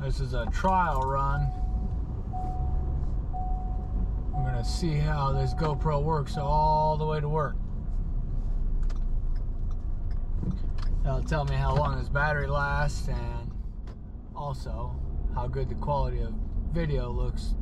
This is a trial run. I'm gonna see how this GoPro works all the way to work. That'll tell me how long this battery lasts and also how good the quality of video looks.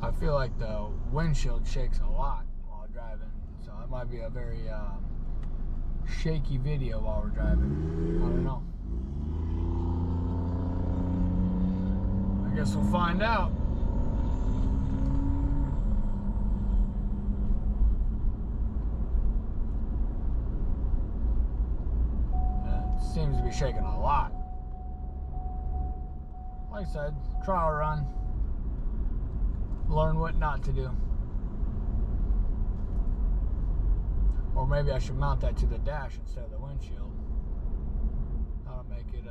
I feel like the windshield shakes a lot while driving, so it might be a very shaky video while we're driving. I don't know. I guess we'll find out. It seems to be shaking a lot. Like I said, trial run. Learn what not to do. Or maybe I should mount that to the dash instead of the windshield. That'll make it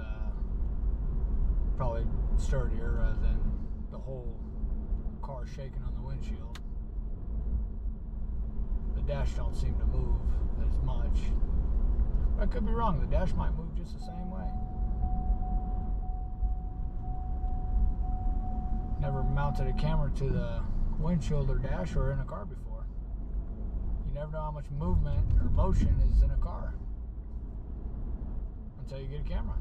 probably sturdier rather than the whole car shaking on the windshield. The dash don't seem to move as much. But I could be wrong. The dash might move just the same way. Never mounted a camera to the windshield or dash or in a car before. You never know how much movement or motion is in a car until you get a camera.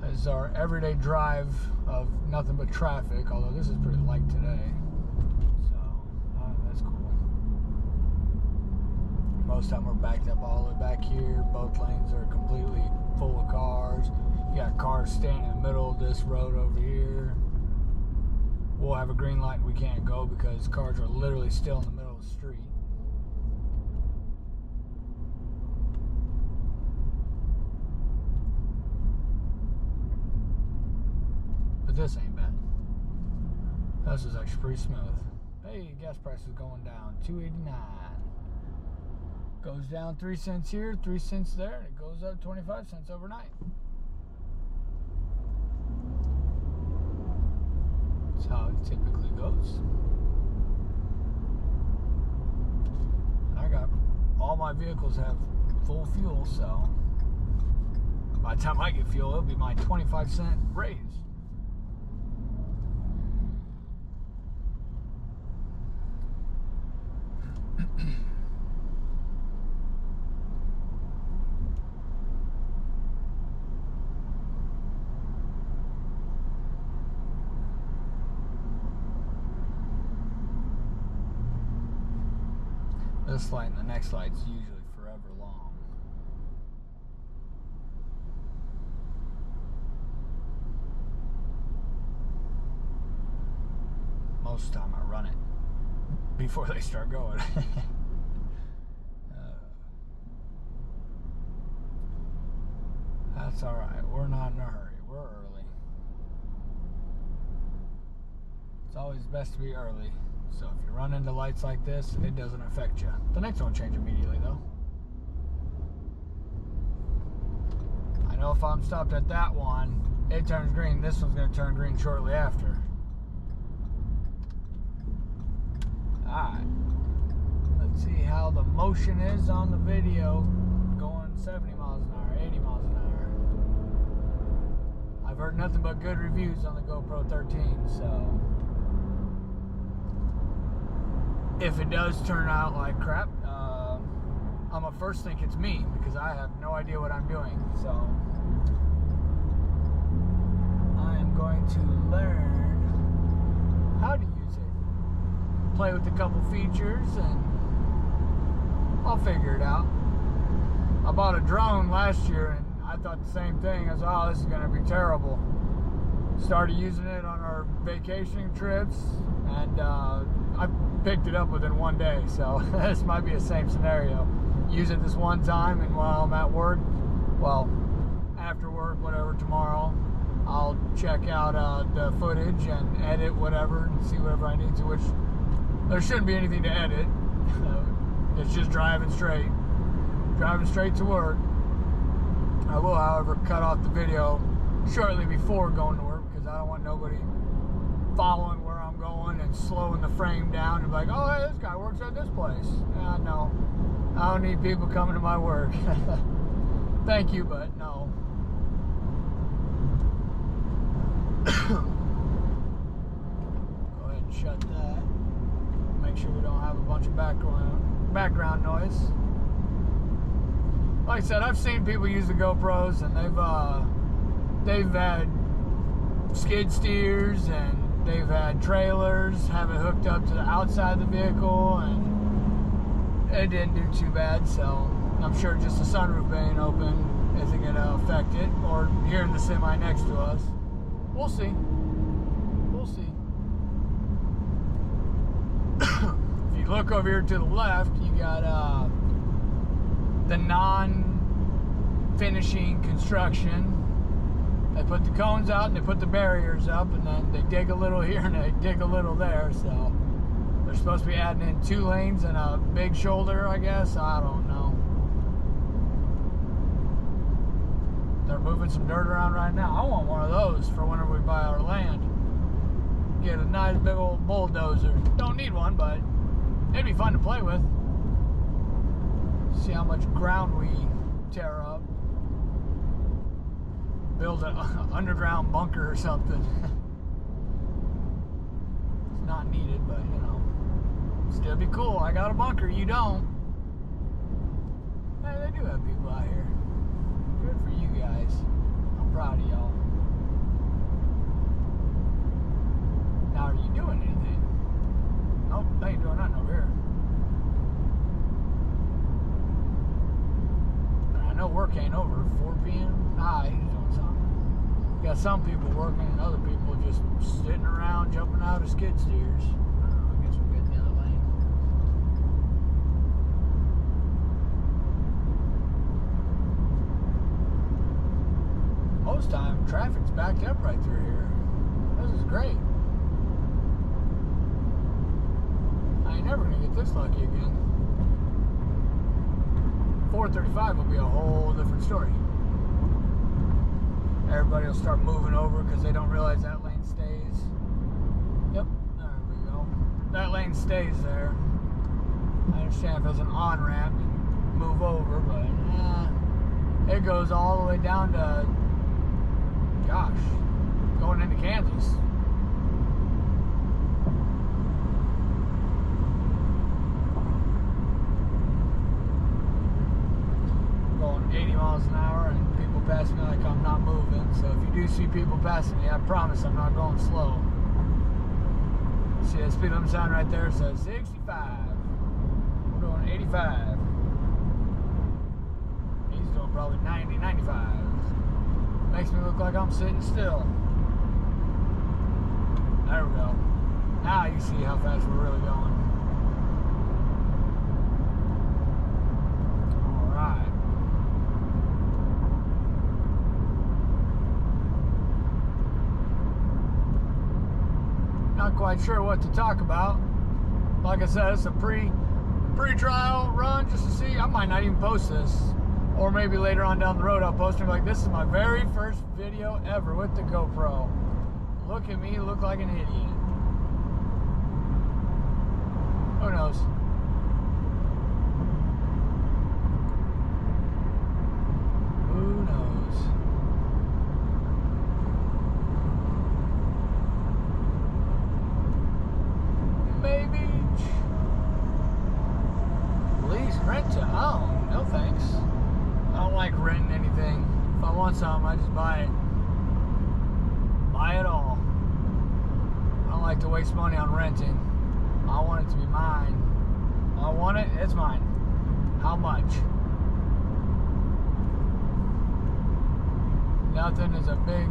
This is our everyday drive of nothing but traffic, although this is pretty light today. So, that's cool. Most of the time we're backed up all the way back here. Both lanes are completely full of cars. You got cars standing in the middle of this road over here. We'll have a green light and we can't go because cars are literally still in the middle of the street. But this ain't bad. This is actually pretty smooth. Hey, gas price is going down, $2.89. Goes down 3 cents here, 3 cents there, and it goes up 25 cents overnight. That's how it typically goes. And I got, all my vehicles have full fuel, so by the time I get fuel, it'll be my 25-cent raise. This light and the next light's usually forever long. Most of the time I run it before they start going. That's alright, we're not in a hurry, we're early. It's always best to be early. So if you run into lights like this, it doesn't affect you. The next one will change immediately though. I know if I'm stopped at that one, it turns green. This one's going to turn green shortly after. Alright. Let's see how the motion is on the video going 70 miles an hour, 80 miles an hour. I've heard nothing but good reviews on the GoPro 13, so if it does turn out like crap, I'm gonna first think it's me because I have no idea what I'm doing. So I am going to learn how to use it, play with a couple features, and I'll figure it out. I bought a drone last year and I thought the same thing. I was, oh, this is gonna be terrible. Started using it on our vacation trips, and I picked it up within one day, so this might be the same scenario. Use it this one time, and while I'm at work, well, after work, whatever, tomorrow, I'll check out the footage and edit whatever and see whatever I need to, which there shouldn't be anything to edit. It's just driving straight to work. I will, however, cut off the video shortly before going to work because I don't want nobody following where I'm going and slowing the frame down and be like, oh, hey, this guy works at this place. No, I don't need people coming to my work. Thank you, but no. Go ahead and shut that. Make sure we don't have a bunch of background noise. Like I said, I've seen people use the GoPros, and they've had skid steers and they've had trailers, have it hooked up to the outside of the vehicle, and it didn't do too bad. So I'm sure just the sunroof being open isn't going to affect it, or hearing the semi next to us. We'll see. We'll see. If you look over here to the left, you got the non-finishing construction. They put the cones out and they put the barriers up, and then they dig a little here and they dig a little there. So they're supposed to be adding in 2 lanes and a big shoulder, I guess. I don't know. They're moving some dirt around right now. I want one of those for whenever we buy our land. Get a nice big old bulldozer. Don't need one, but it'd be fun to play with. See how much ground we tear up. Build an underground bunker or something. It's not needed, but you know, still be cool. I got a bunker, you don't. Hey, they do have people out here. Good for you guys. I'm proud of y'all. Now, are you doing anything? Nope, they ain't doing nothing over here. I know work ain't over. 4 p.m. Nah, he's doing something. You got some people working and other people just sitting around jumping out of skid steers. I guess we'll get in the other lane. Most time, traffic's backed up right through here. This is great. I ain't never gonna get this lucky again. 435 will be a whole different story. Everybody will start moving over because they don't realize that lane stays. that lane stays there. I understand if it was an on-ramp, move over, but it goes all the way down to, gosh, going into Kansas. Going 80 miles an hour and people pass me like I'm not moving. So if you do see people passing me, I promise I'm not going slow. See that speed limit sign right there says 65. We're doing 85. He's doing probably 90, 95. Makes me look like I'm sitting still. There we go. Now you see how fast we're really going. Alright. Not quite sure what to talk about. Like I said, it's a pre-trial run just to see. I might not even post this. Or maybe later on down the road I'll post it like, this is my very first video ever with the GoPro. Look at me, look like an idiot. Who knows? Who knows? Maybe. Lease, rent to own. No thanks. I don't like renting anything. If I want something, I just buy it. Buy it all. I don't like to waste money on renting. I want it to be mine. I want it, it's mine. How much? Nothing is a big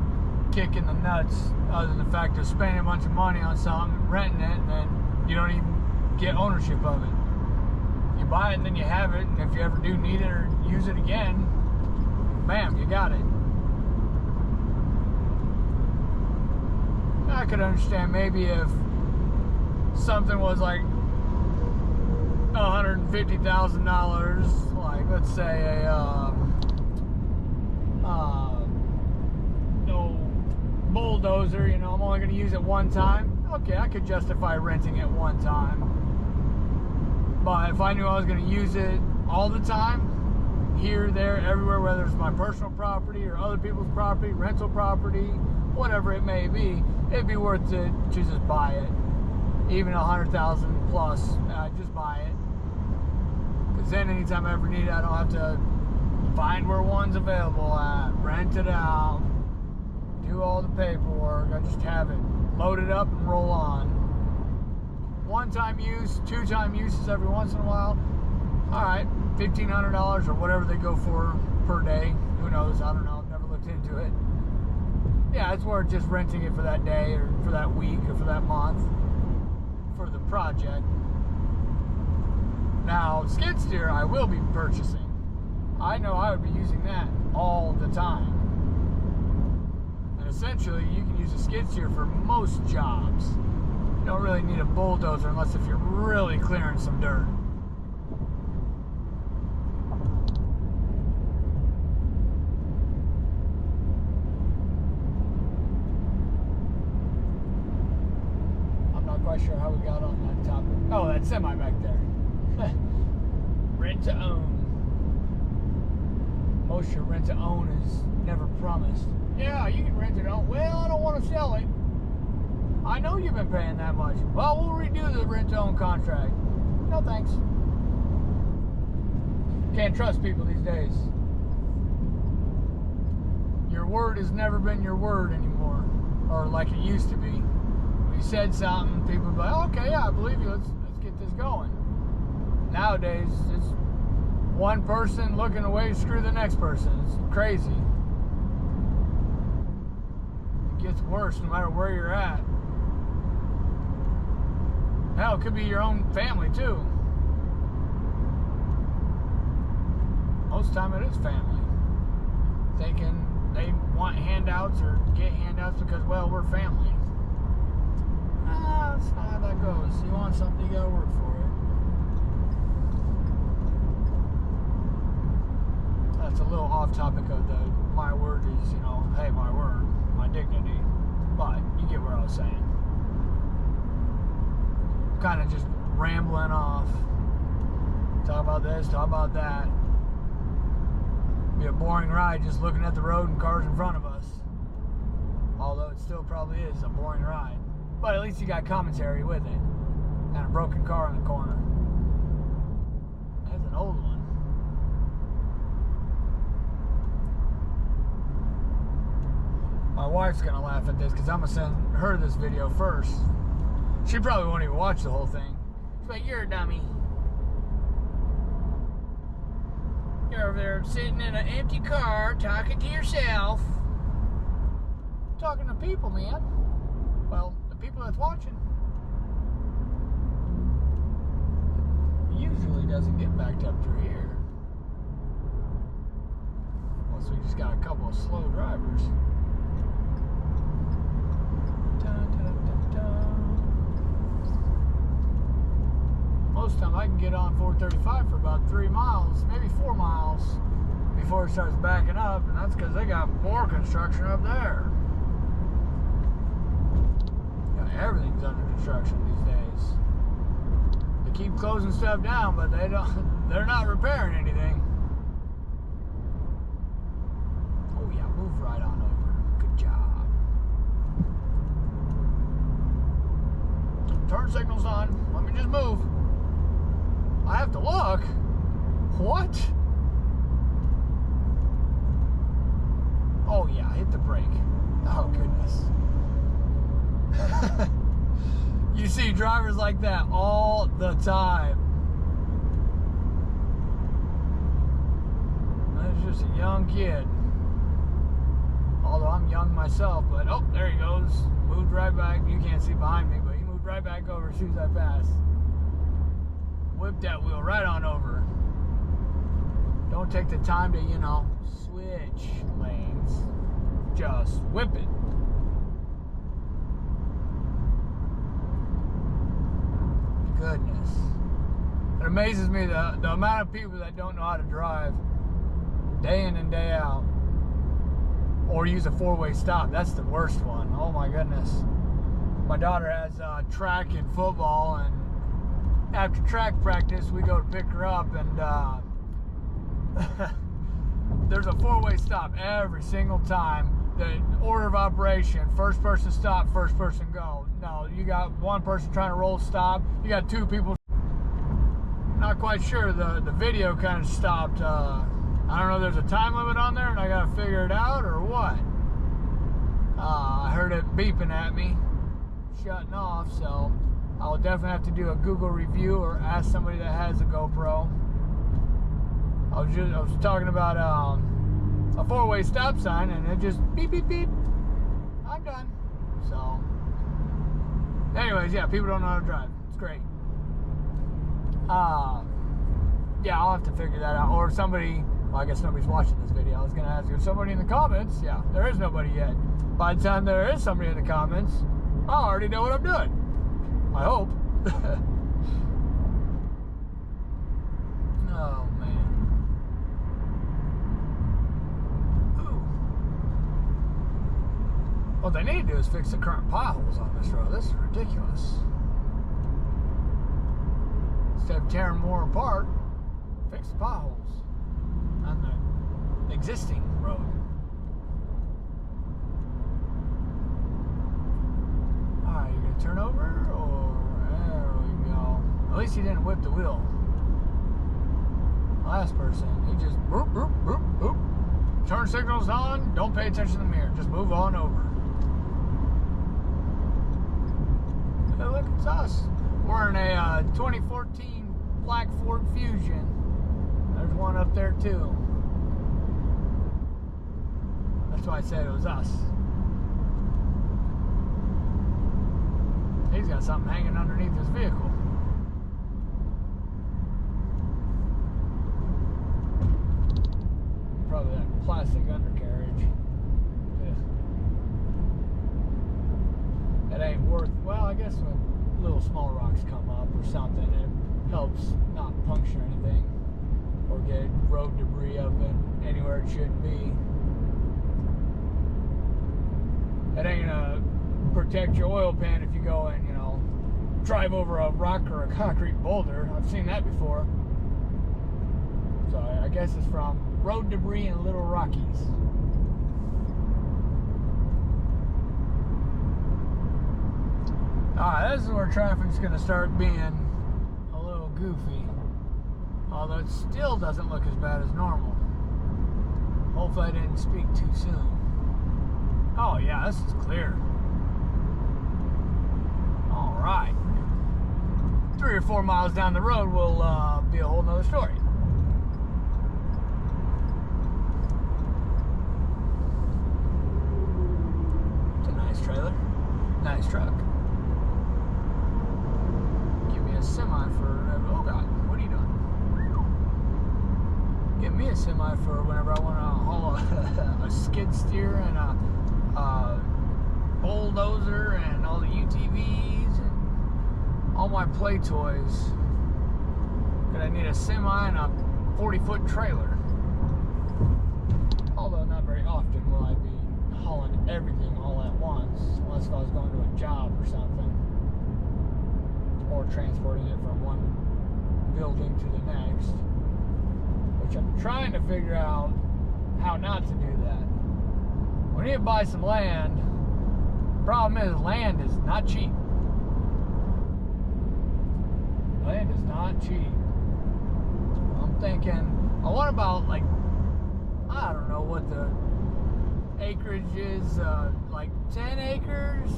kick in the nuts other than the fact of spending a bunch of money on something, renting it, and then you don't even get ownership of it. You buy it and then you have it, and if you ever do need it or use it again, bam, you got it. I could understand maybe if something was like $150,000, like let's say a no bulldozer, you know, I'm only going to use it one time. Okay, I could justify renting it one time. But if I knew I was going to use it all the time, here, there, everywhere, whether it's my personal property or other people's property, rental property, whatever it may be, it'd be worth it to just buy it. Even 100,000 plus, just buy it. Because then anytime I ever need it, I don't have to find where one's available at, rent it out, do all the paperwork. I just have it, load it up and roll on. One-time use, two-time uses every once in a while. All right, $1,500 or whatever they go for per day. Who knows? I don't know. I've never looked into it. Yeah, it's worth just renting it for that day or for that week or for that month for the project. Now, skid steer I will be purchasing. I know I would be using that all the time. And essentially, you can use a skid steer for most jobs. You don't really need a bulldozer unless if you're really clearing some dirt. Quite sure how we got on that topic. Oh, that semi back there. Rent to own. Most your rent to own is never promised. Yeah, you can rent it out. Well, I don't want to sell it. I know you've been paying that much. Well, we'll redo the rent to own contract. No thanks. Can't trust people these days. Your word has never been your word anymore. Or like it used to be. You said something, people would be like, oh, okay, yeah, I believe you, let's get this going. Nowadays, it's one person looking away to screw the next person. It's crazy. It gets worse no matter where you're at. Hell, it could be your own family, too. Most of the time it is family. Thinking they want handouts or get handouts because, well, we're family. That's not how that goes. You want something, you gotta work for it. That's a little off topic of the my word is, you know, hey, my word, my dignity. But you get what I was saying. kind of just rambling off. Talk about this, talk about that. Be a boring ride just looking at the road and cars in front of us. Although it still probably is a boring ride. But at least you got commentary with it. And a broken car in the corner. That's an old one. My wife's gonna laugh at this because I'm gonna send her this video first. She probably won't even watch the whole thing. She's like, you're a dummy. You're over there sitting in an empty car talking to yourself. Talking to people, man. Well, the people that's watching. It usually doesn't get backed up through here. Unless we just got a couple of slow drivers. Most time I can get on 435 for about 3 miles, maybe 4 miles before it starts backing up, and that's because they got more construction up there. Yeah, everything's under construction these days. They keep closing stuff down, but they're not repairing anything. Oh yeah, move right on over. Good job. Turn signal's on. Let me just move. I have to look? What? Oh yeah, hit the brake. Oh goodness. You see drivers like that all the time. That's just a young kid. Although I'm young myself, but oh, there he goes. Moved right back. You can't see behind me, but he moved right back over as soon as I passed. Whip that wheel right on over. Don't take the time to, you know, switch lanes. Just whip it. Goodness. It amazes me the amount of people that don't know how to drive day in and day out. Or use a four-way stop. That's the worst one. Oh my goodness. My daughter has track and football, and after track practice, we go to pick her up, and there's a four-way stop every single time. The order of operation: first person stop, first person go. No, you got one person trying to roll stop. You got two people. Not quite sure. The video kind of stopped. I don't know if there's a time limit on there, and I gotta figure it out or what. I heard it beeping at me, shutting off, so I'll definitely have to do a Google review or ask somebody that has a GoPro. I was talking about a four-way stop sign, and it just beep beep beep. I'm done. So, anyways, yeah, people don't know how to drive. It's great. Yeah, I'll have to figure that out. Or somebody, well, I guess nobody's watching this video. I was gonna ask if somebody in the comments. Yeah, there is nobody yet. By the time there is somebody in the comments, I already know what I'm doing. I hope. Oh man. Ooh. What they need to do is fix the current potholes on this road. This is ridiculous. Instead of tearing more apart, fix the potholes on the existing road. Alright, you're gonna turn over, or there we go. At least he didn't whip the wheel. Last person, he just boop, boop, boop, boop. Turn signal's on, don't pay attention to the mirror, just move on over. Hey, look, it's us. We're in a 2014 black Ford Fusion. There's one up there too. That's why I said it was us. He's got something hanging underneath his vehicle. Probably that plastic undercarriage. It ain't worth, well, I guess when little small rocks come up or something, it helps not puncture anything or get road debris up in anywhere it shouldn't be. It ain't gonna protect your oil pan if you go and, you know, drive over a rock or a concrete boulder. I've seen that before. So I guess it's from road debris and Little Rockies. Alright, this is where traffic's going to start being a little goofy. Although it still doesn't look as bad as normal. Hopefully I didn't speak too soon. Oh yeah, this is clear. Alright. 3 or 4 miles down the road will be a whole nother story. It's a nice trailer. Nice truck. Give me a semi for... oh God, what are you doing? Give me a semi for whenever I want to haul a skid steer and a bulldozer and all the UTVs and all my play toys. But I need a semi and a 40-foot trailer. Although not very often will I be hauling everything all at once, unless if I was going to a job or something, or transporting it from one building to the next. Which I'm trying to figure out how not to do that. We need to buy some land. Problem is, land is not cheap. Land is not cheap. I'm thinking, what about like, I don't know what the acreage is, like 10 acres?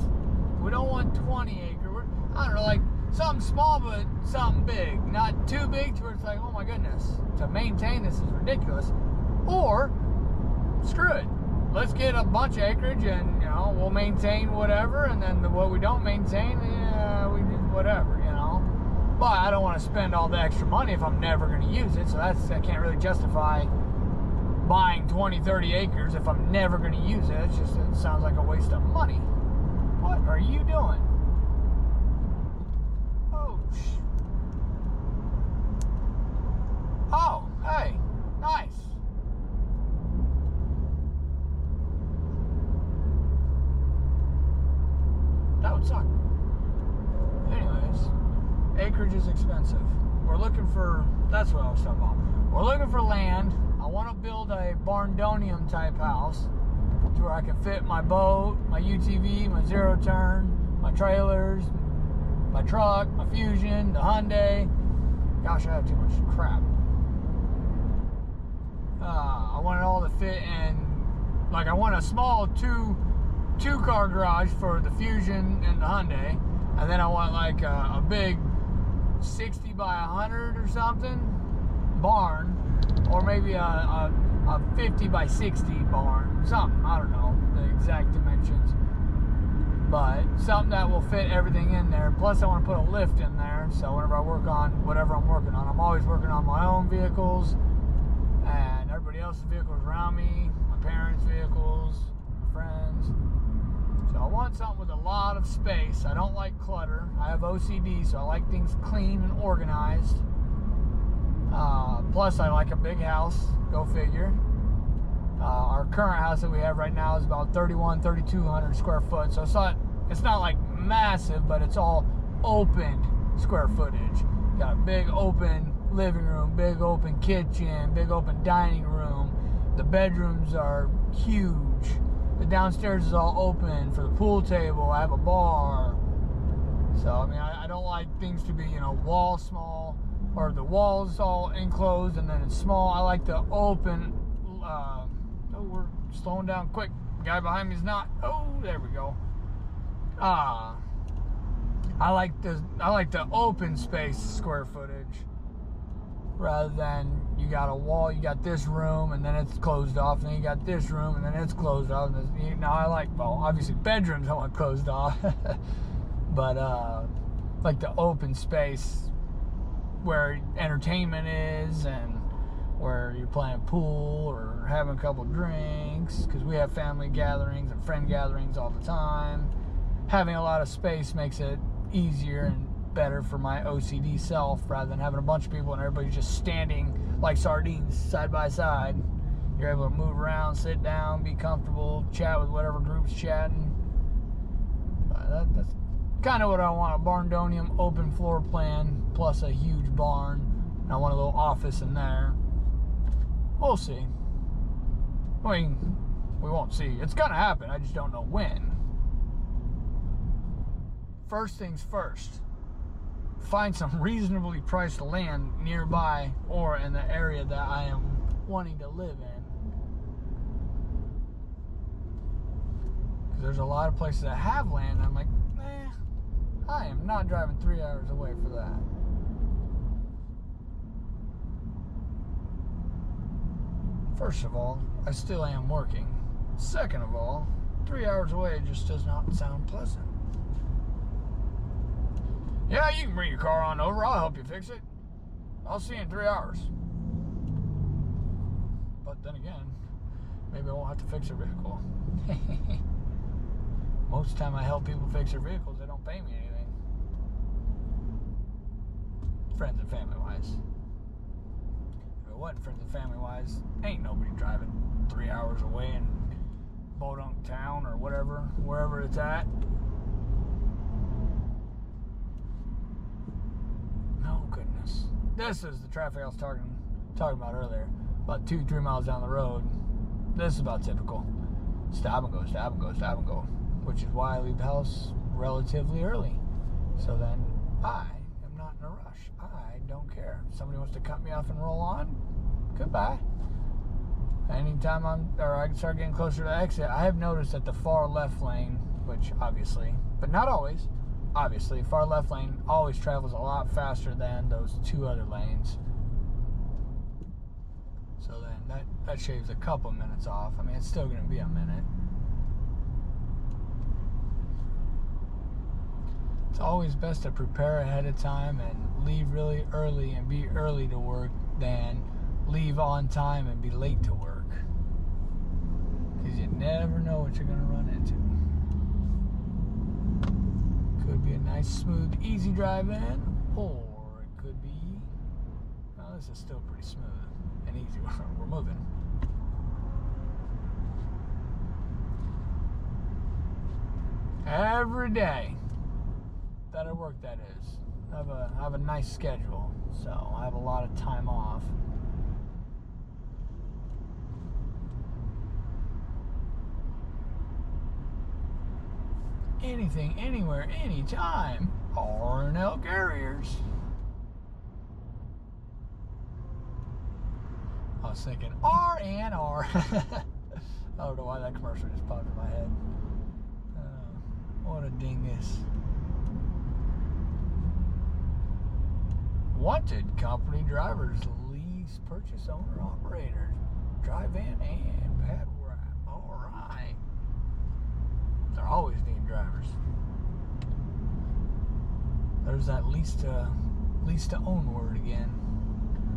We don't want 20 acres. I don't know, like something small but something big. Not too big to where it's like, oh my goodness, to maintain this is ridiculous. Or, screw it. Let's get a bunch of acreage and, you know, we'll maintain whatever, and then what we don't maintain, yeah, we just whatever, you know. But I don't want to spend all the extra money if I'm never going to use it, so I can't really justify buying 20, 30 acres if I'm never going to use it. It sounds like a waste of money. What are you doing? Oh, hey, nice. That would suck. Anyways, acreage is expensive. We're looking for, that's what I was talking about. We're looking for land. I want to build a barndonium type house to where I can fit my boat, my UTV, my zero turn, my trailers, my truck, my Fusion, the Hyundai. Gosh, I have too much crap. I want it all to fit in, like I want a small two-car garage for the Fusion and the Hyundai, and then I want like a big 60 by 100 or something barn, or maybe a 50 by 60 barn, something, I don't know the exact dimensions. But something that will fit everything in there. Plus, I want to put a lift in there. So whenever I work on whatever I'm working on, I'm always working on my own vehicles and everybody else's vehicles around me, my parents' vehicles, my friends. So I want something with a lot of space. I don't like clutter. I have OCD, so I like things clean and organized. Plus, I like a big house. Go figure. Our current house that we have right now is about 3,200 square foot, so it's not like massive, but it's all open square footage. Got a big open living room, big open kitchen, big open dining room. The bedrooms are huge. The downstairs is all open for the pool table. I have a bar. So I mean, I don't like things to be, you know, wall small, or the walls all enclosed and then it's small. I like the open. Oh, we're slowing down quick. The guy behind me is not. Oh, there we go. I like the open space square footage rather than you got a wall, you got this room and then it's closed off, and then you got this room and then it's closed off. And now I like, well, obviously bedrooms I want closed off, but like the open space where entertainment is and where you're playing pool or having a couple drinks, because we have family gatherings and friend gatherings all the time. Having a lot of space makes it easier and better for my OCD self, rather than having a bunch of people and everybody just standing like sardines side by side. You're able to move around, sit down, be comfortable, chat with whatever group's chatting. kind of what I want, a barndonium open floor plan plus a huge barn. And I want a little office in there. We'll see. I mean, we won't see. It's going to happen. I just don't know when. First things first. Find some reasonably priced land nearby or in the area that I am wanting to live in. Because there's a lot of places that have land. I'm like, nah, I am not driving 3 hours away for that. First of all, I still am working. Second of all, 3 hours away just does not sound pleasant. Yeah, you can bring your car on over. I'll help you fix it. I'll see you in 3 hours. But then again, maybe I won't have to fix their vehicle. Most of the time I help people fix their vehicles, they don't pay me anything. Friends and family wise. If it wasn't friends and family wise, ain't nobody driving 3 hours away in Bodunk Town or whatever, wherever it's at. No goodness. This is the traffic I was talking about earlier. About 2-3 miles down the road. This is about typical. Stop and go, stop and go, stop and go. Which is why I leave the house relatively early. So then I am not in a rush. I don't care. If somebody wants to cut me off and roll on, goodbye. Anytime I start getting closer to the exit, I have noticed that the far left lane, which obviously, but not always, obviously, far left lane always travels a lot faster than those 2 other lanes. So then that shaves a couple minutes off. I mean, it's still going to be a minute. It's always best to prepare ahead of time and leave really early and be early to work than leave on time and be late to work. Because you never know what you're going to run into. Could be a nice, smooth, easy drive in, or it could be, well, this is still pretty smooth and easy. We're moving. Every day that I work, that is. I have a nice schedule, so I have a lot of time off. Anything, anywhere, anytime. R&L Carriers. I was thinking R&R. I don't know why that commercial just popped in my head. What a dingus. Wanted company drivers, lease, purchase, owner, operators, drive in and pad wrap. All right. They're always needing drivers. There's that lease to own word again.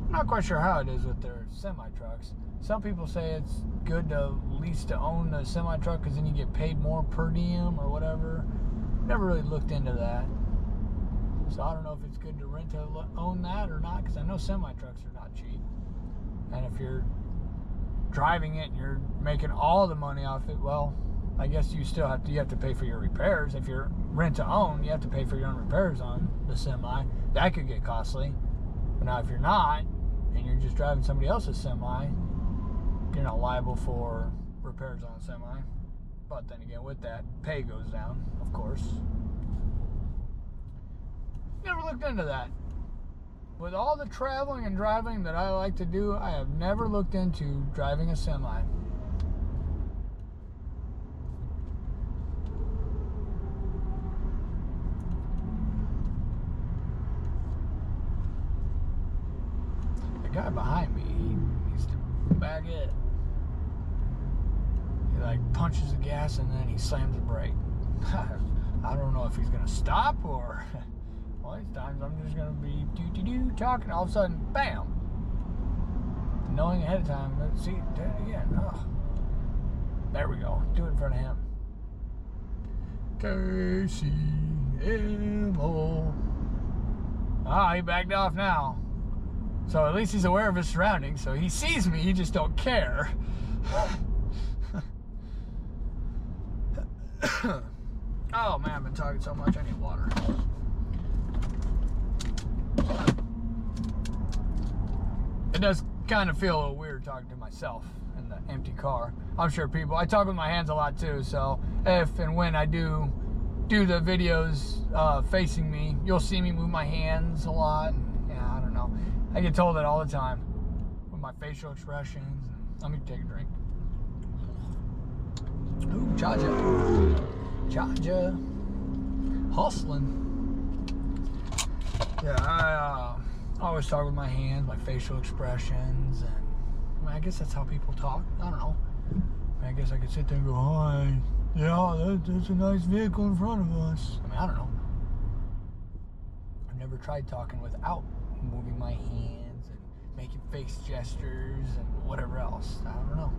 I'm not quite sure how it is with their semi-trucks. Some people say it's good to lease to own the semi-truck because then you get paid more per diem or whatever. Never really looked into that. So I don't know if it's good to rent to own that or not, because I know semi-trucks are not cheap. And if you're driving it and you're making all the money off it, well, I guess you have to pay for your repairs. If you're rent to own, you have to pay for your own repairs on the semi. That could get costly. But now if you're not, and you're just driving somebody else's semi, you're not liable for repairs on a semi. But then again, with that, pay goes down, of course. Never looked into that. With all the traveling and driving that I like to do, I have never looked into driving a semi. The guy behind me, he needs to back it. He like punches the gas and then he slams the brake. I don't know if he's gonna stop or well, these times I'm just gonna be do talking, all of a sudden, bam! Knowing ahead of time, let's see, do it again. Oh. There we go. Do it in front of him. KCMO. Ah, he backed off now. So at least he's aware of his surroundings. So he sees me, he just don't care. Oh man, I've been talking so much, I need water. It does kind of feel a little weird talking to myself in the empty car. I'm sure people, I talk with my hands a lot too, so if and when I do the videos facing me, you'll see me move my hands a lot. And, yeah, I don't know. I get told that all the time with my facial expressions. Let me take a drink. Ooh, Charger. Hustling. Yeah, I always talk with my hands, my facial expressions, and I mean, I guess that's how people talk. I don't know. I guess I could sit there and go, hi, yeah, that's a nice vehicle in front of us. I mean, I don't know. I've never tried talking without moving my hands and making face gestures and whatever else. I don't know.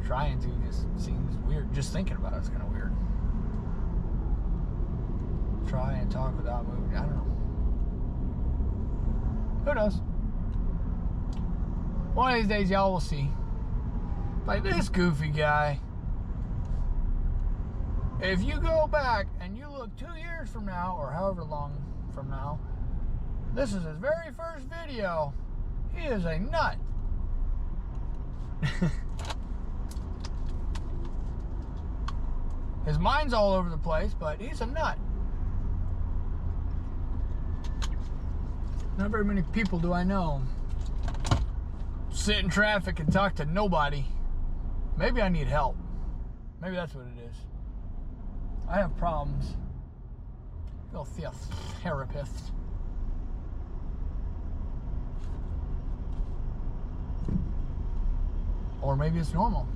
Trying to just seems weird. Just thinking about it's kind of weird. Try and talk without moving. I don't know. Who knows? One of these days, y'all will see. Like this goofy guy. If you go back and you look 2 years from now, or however long from now, this is his very first video. He is a nut. His mind's all over the place, but he's a nut. Not very many people do I know sit in traffic and talk to nobody. Maybe I need help. Maybe that's what it is. I have problems. Go see a therapist. Or maybe it's normal.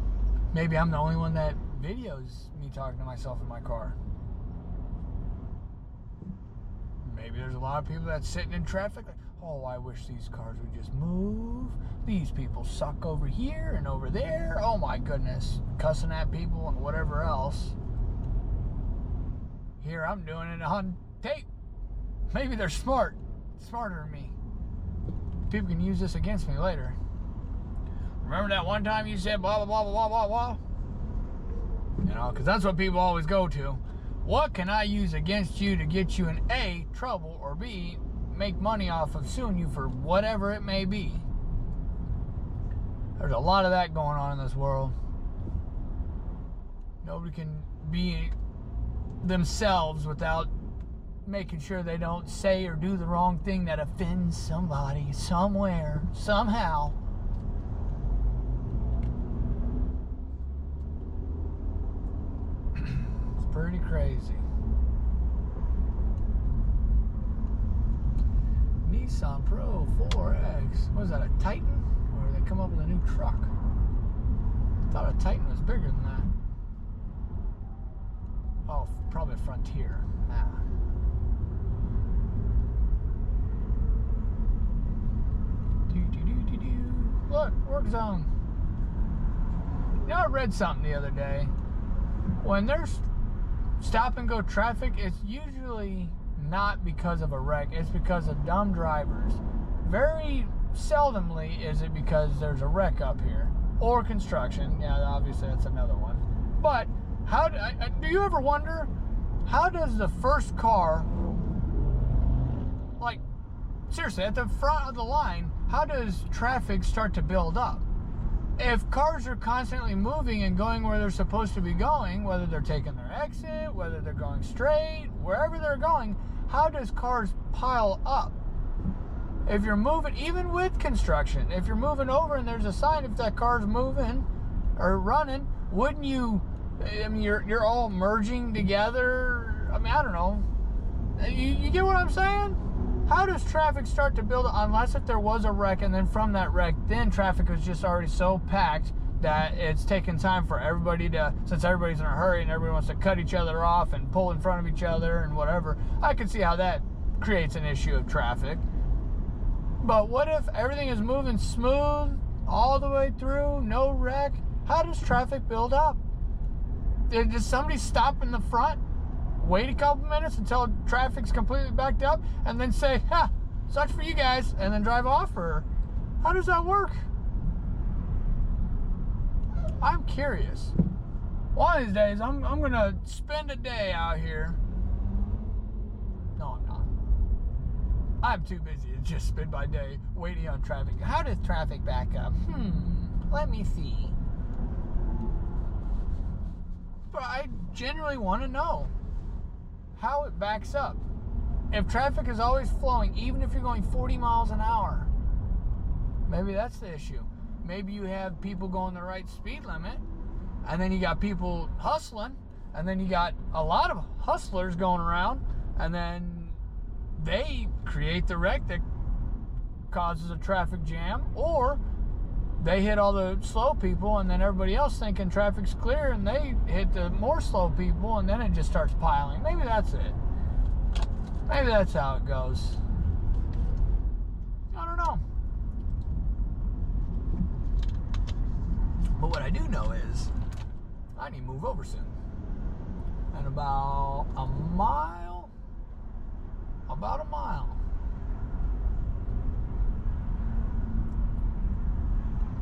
Maybe I'm the only one that videos me talking to myself in my car. Maybe there's a lot of people that's sitting in traffic like, oh, I wish these cars would just move. These people suck over here and over there. Oh my goodness. Cussing at people and whatever else. Here I'm doing it on tape. Maybe they're smarter than me. People can use this against me later. Remember that one time you said blah, blah, blah, blah, blah, blah? You know, because that's what people always go to. What can I use against you to get you in A, trouble, or B, make money off of suing you for whatever it may be? There's a lot of that going on in this world. Nobody can be themselves without making sure they don't say or do the wrong thing that offends somebody, somewhere, somehow. Pretty crazy. Nissan Pro 4X. What is that, a Titan? Or did they come up with a new truck? I thought a Titan was bigger than that. Oh, probably a Frontier. Ah. Look, work zone. You know, I read something the other day. When there's stop and go traffic, it's usually not because of a wreck, it's because of dumb drivers. Very seldomly is it because there's a wreck up here or construction. Yeah, obviously that's another one. But how do you ever wonder, how does the first car, like seriously at the front of the line, how does traffic start to build up? If cars are constantly moving and going where they're supposed to be going, whether they're taking their exit, whether they're going straight, wherever they're going, how does cars pile up? If you're moving, even with construction, if you're moving over and there's a sign, if that car's moving or running, wouldn't you, I mean, you're all merging together. I mean, I don't know. You get what I'm saying? How does traffic start to build up, unless if there was a wreck, and then from that wreck, then traffic was just already so packed that it's taking time for everybody to, since everybody's in a hurry and everybody wants to cut each other off and pull in front of each other and whatever. I can see how that creates an issue of traffic. But what if everything is moving smooth all the way through, no wreck? How does traffic build up? Does somebody stop in the front, wait a couple minutes until traffic's completely backed up, and then say, ha, sucks for you guys, and then drive off? Or how does that work? I'm curious. One of these days, I'm gonna spend a day out here. No, I'm not. I'm too busy to just spend my day waiting on traffic. How does traffic back up? Let me see. But I generally want to know how it backs up. If traffic is always flowing, even if you're going 40 miles an hour, maybe that's the issue. Maybe you have people going the right speed limit, and then you got people hustling, and then you got a lot of hustlers going around, and then they create the wreck that causes a traffic jam, or they hit all the slow people, and then everybody else thinking traffic's clear, and they hit the more slow people, and then it just starts piling. Maybe that's it. Maybe that's how it goes. I don't know. But what I do know is I need to move over soon. And about a mile.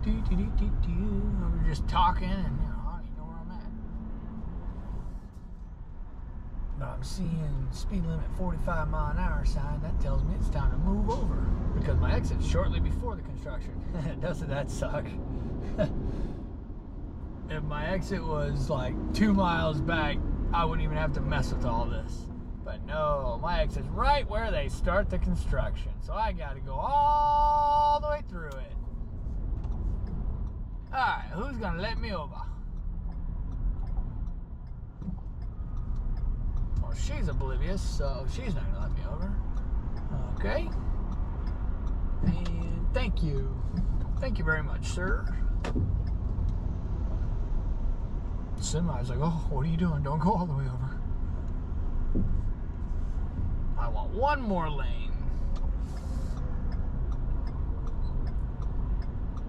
We were just talking, and I don't even know where I'm at. But I'm seeing speed limit 45 mile an hour sign. That tells me it's time to move over because my exit's shortly before the construction. Doesn't that suck? If my exit was like 2 miles back, I wouldn't even have to mess with all this. But no, my exit's right where they start the construction. So I gotta go all the way through it. Alright, who's gonna let me over? Well, she's oblivious, so she's not gonna let me over. Okay. And thank you. Thank you very much, sir. Semi's like, oh, what are you doing? Don't go all the way over. I want one more lane.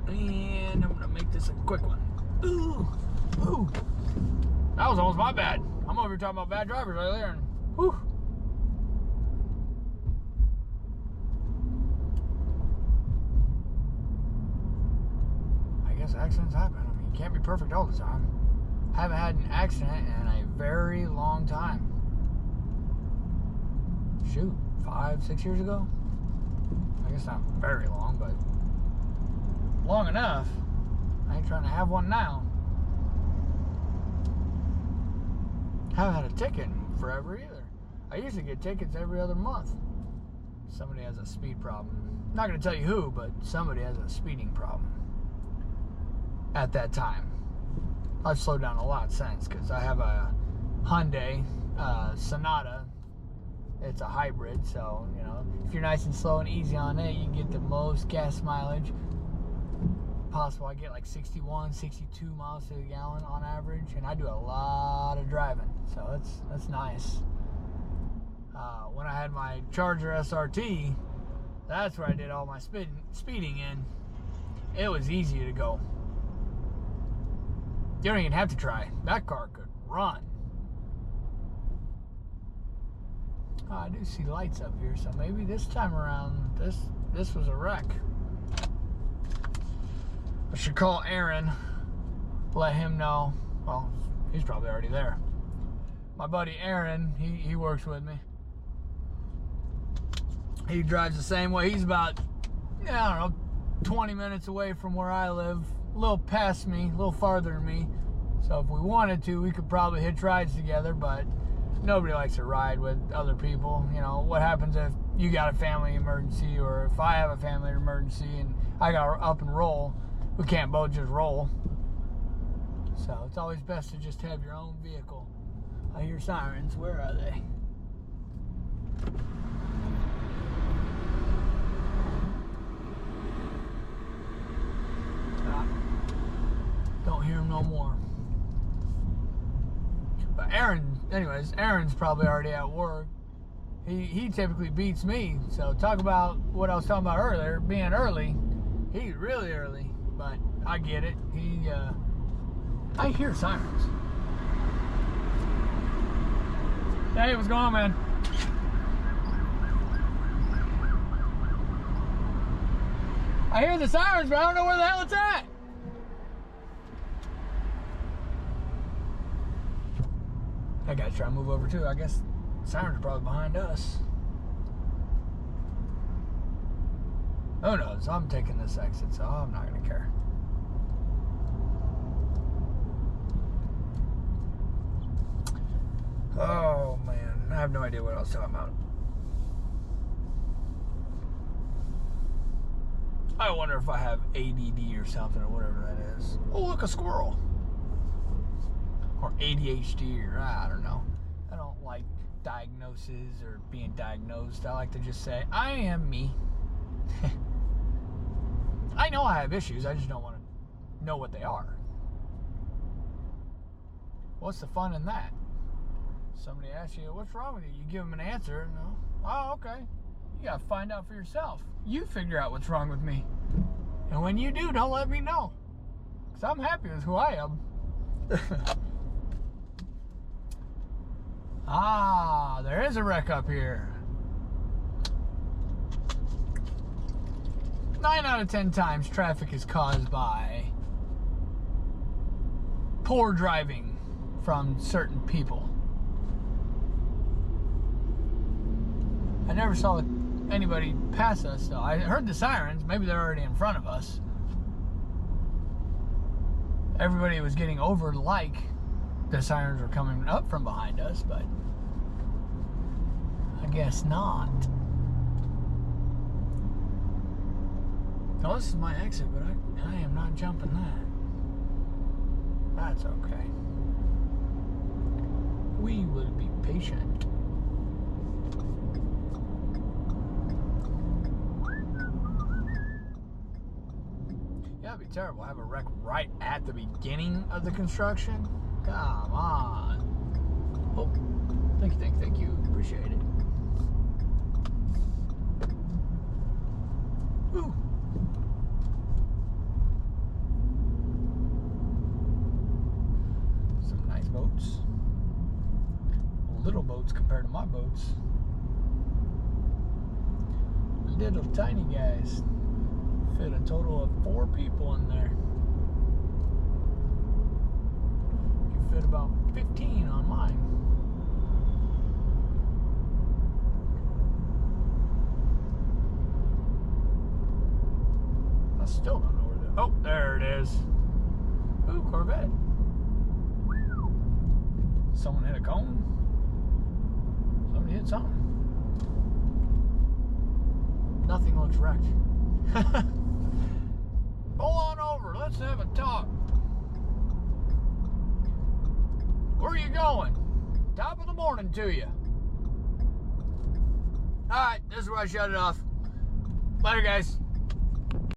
And I'm gonna make this a quick one. Ooh. That was almost my bad. I'm over here talking about bad drivers right there, and whew. I guess accidents happen. I mean, you can't be perfect all the time. Haven't had an accident in a very long time. Shoot, 5-6 years ago? I guess not very long, but long enough. I ain't trying to have one now. Haven't had a ticket in forever either. I usually get tickets every other month. Somebody has a speed problem. Not going to tell you who, but somebody has a speeding problem. At that time. I've slowed down a lot since, because I have a Hyundai Sonata. It's a hybrid, so, you know, if you're nice and slow and easy on it, you can get the most gas mileage possible. I get like 61, 62 miles to the gallon on average, and I do a lot of driving, so that's nice. When I had my Charger SRT, that's where I did all my speeding in. It was easy to go. You don't even have to try. That car could run. Oh, I do see lights up here, so maybe this time around, this was a wreck. I should call Aaron, let him know. Well, he's probably already there. My buddy Aaron, he works with me. He drives the same way. He's about, I don't know, 20 minutes away from where I live. A little past me, a little farther than me. So if we wanted to, we could probably hitch rides together, but nobody likes to ride with other people. You know, what happens if you got a family emergency, or if I have a family emergency and I got to up and roll, we can't both just roll. So it's always best to just have your own vehicle. I hear sirens. Where are they? Don't hear them no more. But Aaron's probably already at work. He typically beats me. So talk about what I was talking about earlier, being early. He's really early, but I get it. I hear sirens. Hey, what's going on, man? I hear the sirens, but I don't know where the hell it's at. I gotta try to move over too. I guess sirens are probably behind us. Who knows? I'm taking this exit, so I'm not gonna care. Oh man, I have no idea what I was talking about. I wonder if I have ADD or something or whatever that is. Oh, look, a squirrel. Or ADHD, or I don't know. I don't like diagnoses or being diagnosed. I like to just say, I am me. I know I have issues, I just don't want to know what they are. What's the fun in that? Somebody asks you, what's wrong with you? You give them an answer, and oh, okay. You gotta find out for yourself. You figure out what's wrong with me. And when you do, don't let me know. Because I'm happy with who I am. Ah, there is a wreck up here. 9 out of 10 times traffic is caused by poor driving from certain people. I never saw anybody pass us, though. I heard the sirens. Maybe they're already in front of us. Everybody was getting over like the sirens were coming up from behind us, but I guess not. Oh, this is my exit, but I am not jumping that. That's okay. We will be patient. Yeah, it'd be terrible. I have a wreck right at the beginning of the construction. Come on. Oh, thank you. Appreciate it. Woo. Some nice boats. Little boats compared to my boats. Little tiny guys. Fit a total of 4 people in there. You fit about 15 on mine. I still don't know where that. Oh, there it is. Ooh, Corvette. Someone hit a cone. Somebody hit something. Nothing looks wrecked. Pull on over. Let's have a talk. Where are you going? Top of the morning to you. Alright, this is where I shut it off. Later, guys.